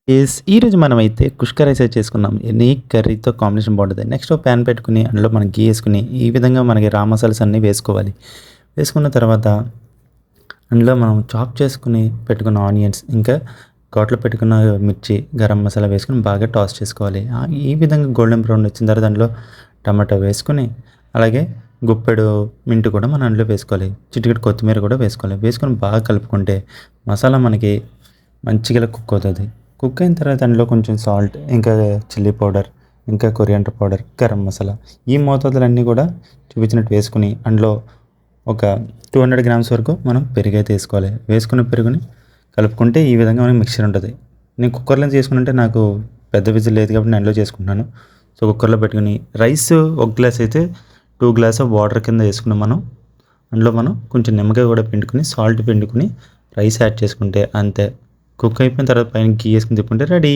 ఈరోజు మనమైతే కుష్కా రైస్ అయితే చేసుకుందాం. ఎనీ కర్రీతో కాంబినేషన్ బాగుంటది. నెక్స్ట్ ఒక ప్యాన్ పెట్టుకొని అందులో మనం ఘీ ఏసుకొని ఈ విధంగా మనకి రా మసాలాస్ అన్నీ వేసుకోవాలి. వేసుకున్న తర్వాత అందులో మనం చాప్ చేసుకొని పెట్టుకున్న ఆనియన్స్, ఇంకా ఘాట్లో పెట్టుకున్న మిర్చి, గరం మసాలా వేసుకొని బాగా టాస్ చేసుకోవాలి. ఈ విధంగా గోల్డెన్ బ్రౌన్ వచ్చిన తర్వాత దాంట్లో టమాటో వేసుకొని, అలాగే గుప్పెడు మింట్ కూడా మనం అందులో వేసుకోవాలి. చిటికెడు కొత్తిమీర కూడా వేసుకోవాలి. వేసుకొని బాగా కలుపుకుంటే మసాలా మనకి మంచిగా కుక్ అవుతుంది. కుక్ అయిన తర్వాత అందులో కొంచెం సాల్ట్, ఇంకా చిల్లీ పౌడర్, ఇంకా కొరియాండర్ పౌడర్, గరం మసాలా ఈ మోతాదులన్నీ కూడా చూపించినట్టు వేసుకుని అందులో ఒక 200 గ్రామ్స్ వరకు మనం పెరుగు అయితే వేసుకోవాలి. వేసుకున్న పెరుగుని కలుపుకుంటే ఈ విధంగా మనకి మిక్చర్ ఉంటుంది. నేను కుక్కర్లో చేసుకుంటే నాకు పెద్ద విజిల్ లేదు కాబట్టి నేను అందులో చేసుకుంటున్నాను. సో కుక్కర్లో పెట్టుకుని రైస్ ఒక గ్లాస్ అయితే 2 గ్లాస్ ఆఫ్ వాటర్ కింద వేసుకున్నాం మనం. అందులో మనం కొంచెం నిమ్మకాయ కూడా పిండుకుని, సాల్ట్ పిండుకుని రైస్ యాడ్ చేసుకుంటే అంతే. కుక్ అయిపోయిన తర్వాత పైన ఘీ వేసుకుని తిప్పుకుంటే రెడీ.